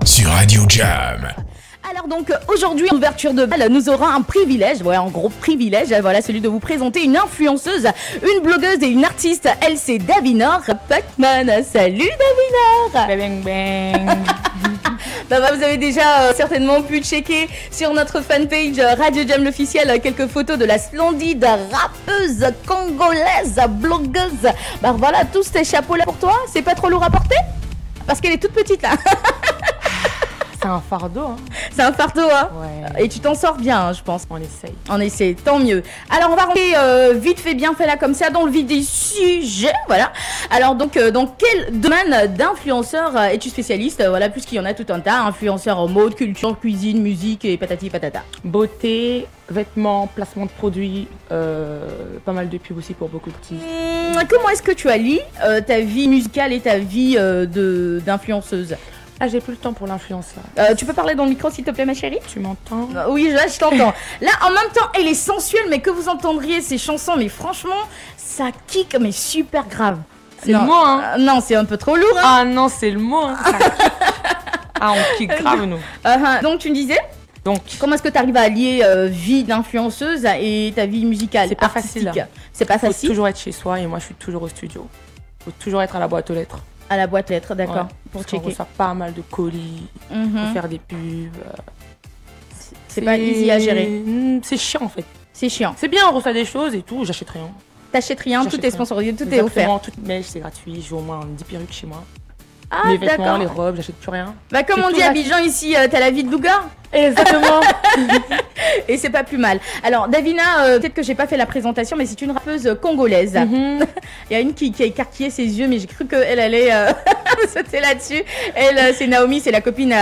Sur Radio Jam. Alors donc aujourd'hui, en ouverture de bal, nous aurons un privilège, un gros privilège, voilà, celui de vous présenter une influenceuse, une blogueuse et une artiste. Elle, c'est Davinor Pacman. Salut Davinor. Bang bang. Vous avez déjà certainement pu checker sur notre fanpage Radio Jam l'officiel quelques photos de la splendide rappeuse congolaise, blogueuse. Voilà, tous ces chapeaux là pour toi, c'est pas trop lourd à porter? Parce qu'elle est toute petite là. C'est un fardeau, hein. C'est un fardeau, hein. Ouais. Et tu t'en sors bien, hein, je pense. On essaye. On essaie, tant mieux. Alors, on va rentrer vite fait, bien fait là, comme ça, dans le vif des sujets, voilà. Alors, donc, dans quel domaine d'influenceur es-tu spécialiste? Voilà, puisqu'il y en a tout un tas. Influenceur en mode, culture, cuisine, musique et patati patata. Beauté, vêtements, placement de produits, pas mal de pubs aussi pour beaucoup de titres. Comment est-ce que tu allies ta vie musicale et ta vie d'influenceuse? Ah, j'ai plus le temps pour l'influence là. Tu peux parler dans le micro s'il te plaît ma chérie? Tu m'entends? Oui, je t'entends. Là, en même temps, elle est sensuelle, mais que vous entendriez ses chansons, mais franchement, ça kick, mais super grave. C'est le mot, hein. Non, c'est un peu trop lourd, hein. Ah non, c'est le mot, hein. Ah, on kick grave, nous. Donc, tu me disais? Donc, comment est-ce que tu arrives à allier vie d'influenceuse et ta vie musicale? C'est pas facile. C'est pas facile. Faut toujours être chez soi et moi, je suis toujours au studio. Faut toujours être à la boîte aux lettres. À la boîte lettres, d'accord. Ouais, pour checker. On reçoit pas mal de colis, pour faire des pubs. C'est pas easy à gérer. C'est chiant en fait. C'est chiant. C'est bien, on reçoit des choses et tout, j'achète rien. T'achètes rien, tout est sponsorisé, tout est offert. Toutes mes mèches, c'est gratuit, j'ai au moins 10 perruques chez moi. Ah, mes vêtements, les robes, j'achète plus rien. Comme on dit à Abidjan ici, t'as la vie de Louga. Exactement. Et c'est pas plus mal. Alors Davina, peut-être que j'ai pas fait la présentation, mais c'est une rappeuse congolaise. Il y a une qui a écarquillé ses yeux, mais j'ai cru qu'elle allait sauter là-dessus. Elle, c'est Naomi, c'est la copine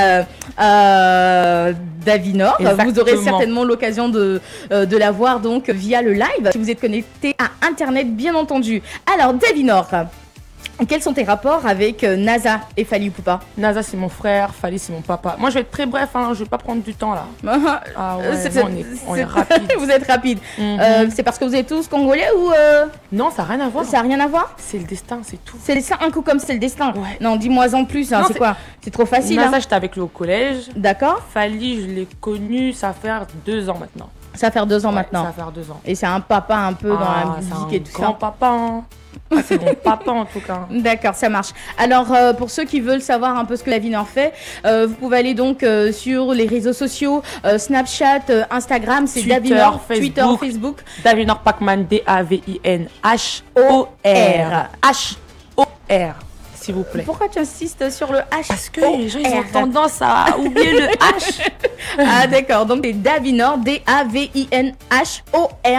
Davinor. Vous aurez certainement l'occasion de la voir donc via le live, si vous êtes connecté à Internet, bien entendu. Alors Davinor, quels sont tes rapports avec NASA et Fally Ipupa? NASA c'est mon frère, Fally c'est mon papa. Moi je vais être très bref, hein, je vais pas prendre du temps là. Ah ouais, on est rapide. Vous êtes rapide. C'est parce que vous êtes tous congolais ou Non, ça n'a rien à voir. Ça n'a rien à voir? C'est le destin, c'est tout. C'est le destin, un coup comme c'est le destin. Ouais. Non, dis-moi en plus, hein, c'est quoi? C'est trop facile. NASA, j'étais avec lui au collège. D'accord. Fally, je l'ai connu, ça va faire 2 ans maintenant. Ça va faire 2 ans maintenant. Ça va faire 2 ans. Et c'est un papa un peu dans la musique et tout ça. Grand papa, hein. Ah, c'est mon papa en tout cas. D'accord, ça marche. Alors pour ceux qui veulent savoir un peu ce que Davinor fait, vous pouvez aller donc sur les réseaux sociaux, Snapchat, Instagram, c'est Davinor, Twitter, Facebook. Davinor Pacman, Davinhor. H-O-R, s'il vous plaît. Pourquoi tu insistes sur le H? Parce que les gens ils ont tendance à oublier le H. Ah d'accord, donc c'est Davinor, Davinhor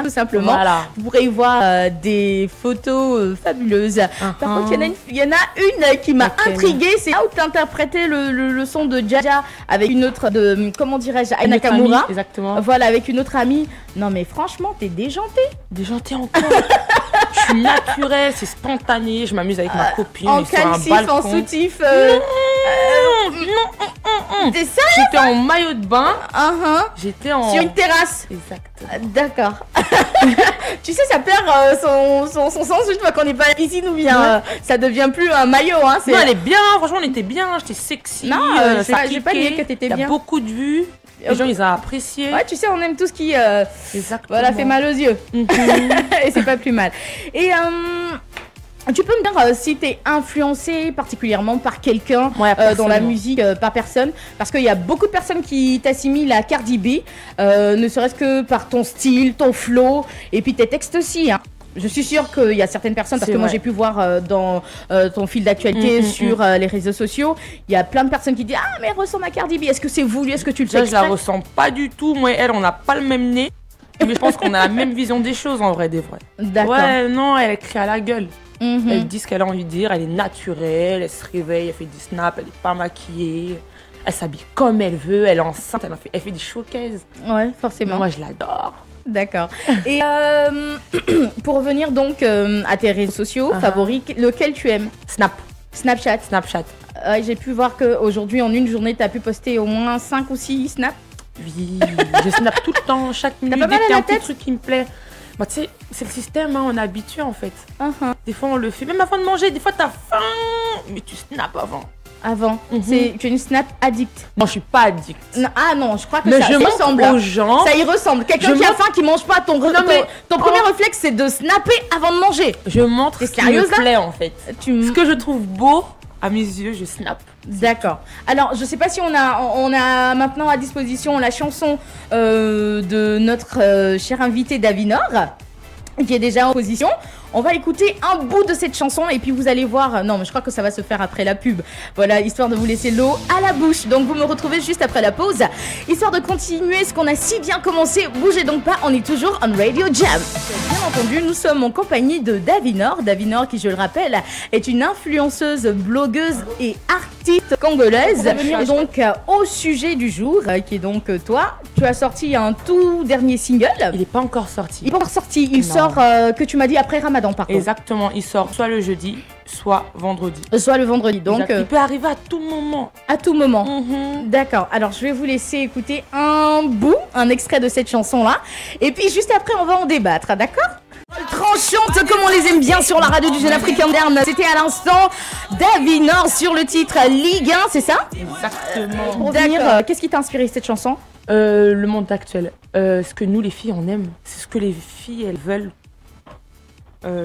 tout simplement. Voilà. Vous pourrez y voir des photos fabuleuses. Par contre, il y en a une qui m'a intriguée, c'est là où tu interprétais le son de Jaja avec une autre de, comment dirais-je, Aya Nakamura. Exactement. Voilà, avec une autre amie. Non mais franchement, t'es déjanté. Déjanté encore. Je suis naturelle, c'est spontané, je m'amuse avec ma copine. En calcif, en soutif. C'est ça? J'étais en maillot de bain. J'étais en... Sur une terrasse. Exactement. D'accord. Tu sais, ça perd son sens une fois qu'on n'est pas à la piscine ou bien ça devient plus un maillot. Hein, non, elle est bien, franchement, on était bien, j'étais sexy. Non, j'ai pas dit que t'étais bien. Il y a beaucoup de vues. Les gens, ils ont apprécié. Ouais, tu sais, on aime tout ce qui voilà, fait mal aux yeux. Et c'est pas plus mal. Et tu peux me dire si tu es influencé particulièrement par quelqu'un dans la musique, par personne? Parce qu'il y a beaucoup de personnes qui t'assimilent à Cardi B, ne serait-ce que par ton style, ton flow, et puis tes textes aussi. Hein. Je suis sûre qu'il y a certaines personnes, parce que moi j'ai pu voir dans ton fil d'actualité sur les réseaux sociaux, il y a plein de personnes qui disent « Ah mais elle ressemble à Cardi B, est-ce que c'est voulu, est-ce que tu le fais exprès ?» Je la ressens pas du tout, moi et elle on n'a pas le même nez, mais je pense qu'on a la même vision des choses en vrai des vrais. D'accord. Ouais, non, elle crie à la gueule. Elle dit ce qu'elle a envie de dire, elle est naturelle, elle se réveille, elle fait des snaps, elle n'est pas maquillée, elle s'habille comme elle veut, elle est enceinte, elle fait des showcases. Ouais, forcément. Moi je l'adore. D'accord. Et pour revenir donc à tes réseaux sociaux favoris, lequel tu aimes? Snapchat. J'ai pu voir qu'aujourd'hui, en une journée, tu as pu poster au moins 5 ou 6 snaps. Oui, je snap tout le temps, chaque minute, dès qu'il y a un petit truc qui me plaît. Bah, tu sais, c'est le système, hein, on est habitué en fait. Des fois on le fait, même avant de manger, des fois t'as faim mais tu snaps avant. Avant. Tu es une snap addict. Non, je suis pas addict. Non, ah non, je crois que mais ça je ressemble aux gens. Ça y ressemble. Quelqu'un qui a faim, qui mange pas, ton premier réflexe, c'est de snapper avant de manger. Je montre ce qui me plaît en fait. Ce que je trouve beau, à mes yeux, je snap. D'accord. Alors, je sais pas si on a maintenant à disposition la chanson de notre cher invité Davinor, qui est déjà en position. On va écouter un bout de cette chanson et puis vous allez voir. Non, mais je crois que ça va se faire après la pub. Voilà, histoire de vous laisser l'eau à la bouche. Donc vous me retrouvez juste après la pause, histoire de continuer ce qu'on a si bien commencé. Bougez donc pas, on est toujours on Radio Jam. Bien entendu, nous sommes en compagnie de Davinor. Davinor, qui je le rappelle, est une influenceuse, blogueuse et artiste congolaise. On va venir donc au sujet du jour, qui est donc toi. Tu as sorti un tout dernier single. Il n'est pas encore sorti. Il n'est pas encore sorti. Il sort, que tu m'as dit, après Ramadan par contre. Exactement, il sort soit le jeudi, soit vendredi. Soit le vendredi, donc... Il peut arriver à tout moment. À tout moment. D'accord, alors je vais vous laisser écouter un bout, un extrait de cette chanson-là. Et puis juste après, on va en débattre, d'accord ? Tranchante comme on les aime bien sur la radio du Jeune Africain Moderne. C'était à l'instant Davinor sur le titre Ligue 1, c'est ça ? Exactement. D'accord. Qu'est-ce qui t'a inspiré cette chanson ? Le monde actuel. Ce que nous les filles on aime, c'est ce que les filles elles veulent.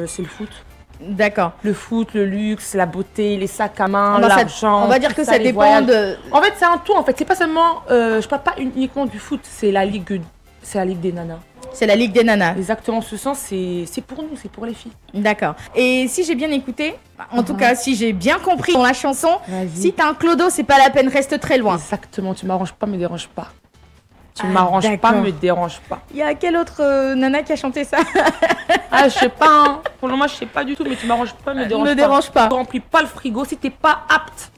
C'est le foot. D'accord. Le foot, le luxe, la beauté, les sacs à main, l'argent. On va dire que ça dépend de... En fait, c'est un tout. En fait, c'est pas seulement... je parle pas uniquement du foot. C'est la ligue des nanas. C'est la Ligue des nanas. Exactement, ce sens, c'est pour nous, c'est pour les filles. D'accord. Et si j'ai bien écouté, en tout cas, si j'ai bien compris dans la chanson, si t'as un clodo, c'est pas la peine, reste très loin. Exactement, tu m'arranges pas, me dérange pas. Tu m'arranges pas, me dérange pas. Il y a quelle autre nana qui a chanté ça? Ah, je sais pas, hein. Pour le moment, je sais pas du tout, mais tu m'arranges pas, me dérange pas. Tu remplis pas le frigo si t'es pas apte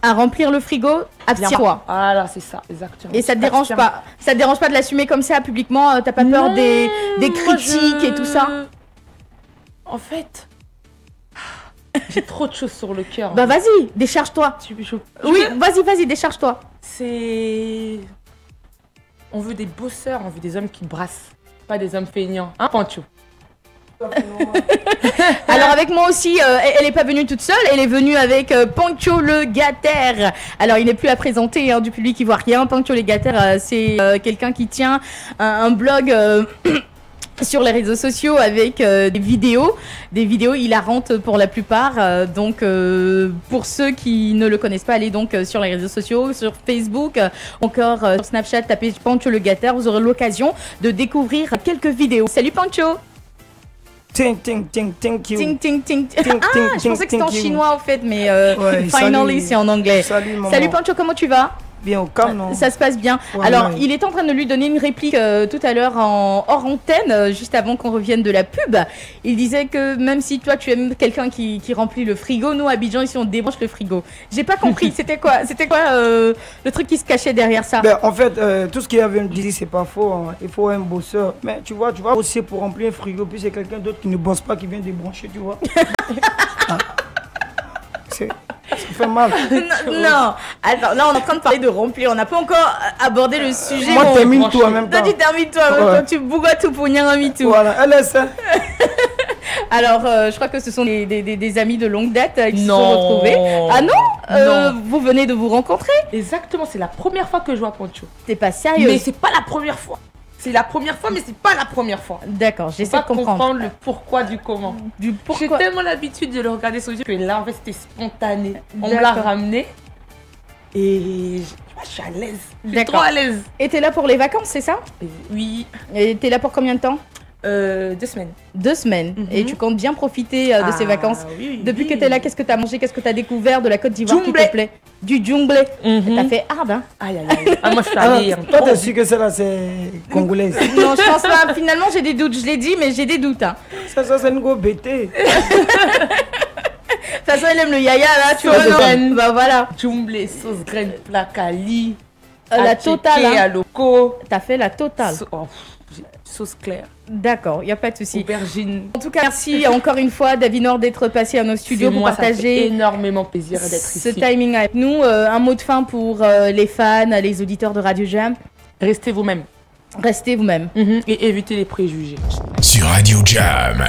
à remplir le frigo, abstiens-toi. Voilà, c'est ça, exactement. Et ça te dérange pas? Ça te dérange pas de l'assumer comme ça publiquement? T'as pas peur des critiques et tout ça? En fait, j'ai trop de choses sur le cœur. Bah vas-y, décharge-toi. Oui, vas-y, décharge-toi. On veut des bosseurs, on veut des hommes qui brassent, pas des hommes feignants. Hein, Pancho? Alors avec moi aussi, elle n'est pas venue toute seule, elle est venue avec Pancho le Gatter. Alors il n'est plus à présenter, hein, du public ivoirien. Pancho le Gatter, c'est quelqu'un qui tient un blog sur les réseaux sociaux avec des vidéos hilarantes pour la plupart. Donc pour ceux qui ne le connaissent pas, allez donc sur les réseaux sociaux, sur Facebook, encore sur Snapchat, tapez Pancho le Gatter, vous aurez l'occasion de découvrir quelques vidéos. Salut Pancho. Ting ting ting ting you. Ting ting ting. Ah, je pensais que c'était en chinois en fait, mais finally c'est en anglais. Salut Pancho, comment tu vas? Bien au calme, non? Ça se passe bien. Ouais, alors, il est en train de lui donner une réplique tout à l'heure hors antenne, juste avant qu'on revienne de la pub. Il disait que même si toi tu aimes quelqu'un qui remplit le frigo, nous à Abidjan ici on débranche le frigo. J'ai pas compris. C'était quoi le truc qui se cachait derrière ça? Ben, en fait, tout ce qu'il avait dit c'est pas faux. Hein. Il faut un bosseur. Mais tu vas bosser pour remplir un frigo, puis c'est quelqu'un d'autre qui ne bosse pas qui vient débrancher, tu vois. Ah. Ça fait mal. Non, attends, là on est en train de parler de remplir, on n'a pas encore abordé le sujet. Moi, termine-toi en même temps. Toi, tu termines-toi en même temps, tu bougois tout pour nier un mitou. Voilà, elle est ça. Alors, je crois que ce sont des amis de longue date qui se sont retrouvés. Ah non, vous venez de vous rencontrer? Exactement, c'est la première fois que je vois Pancho. T'es pas sérieux? Mais c'est pas la première fois. C'est la première fois, mais c'est pas la première fois. D'accord, j'essaie de comprendre le pourquoi du comment. J'ai tellement l'habitude de le regarder sur YouTube. Et là, en fait, c'était spontané. On me l'a ramené. Et je suis à l'aise. Je suis trop à l'aise. Et t'es là pour les vacances, c'est ça? Oui. Et t'es là pour combien de temps? 2 semaines. 2 semaines. Et tu comptes bien profiter de ces vacances. Depuis que tu es là, qu'est-ce que tu as mangé? Qu'est-ce que tu as découvert de la Côte d'Ivoire qui te plaît? Du djumblé. T'as fait hard, hein? Aïe, aïe, aïe. Ah, moi, je suis allée. Toi, t'as su que celle-là, c'est congolaise? Non, je pense pas. Finalement, j'ai des doutes. Je l'ai dit, mais j'ai des doutes. Hein. Ça, c'est une go bêtée. De toute façon, elle aime le yaya, là, tu vois. Bah voilà. Djumblé, sauce graine, placali. La totale. À loco. T'as fait la totale. Sauce claire. D'accord, il n'y a pas de souci. Aubergine. En tout cas, merci encore une fois, Davinor, d'être passé à nos studios pour partager. Ça fait énormément plaisir d'être ici. Ce timing avec nous. Un mot de fin pour les fans, les auditeurs de Radio Jam. Restez vous-même. Restez vous-même. Et évitez les préjugés. Sur Radio Jam.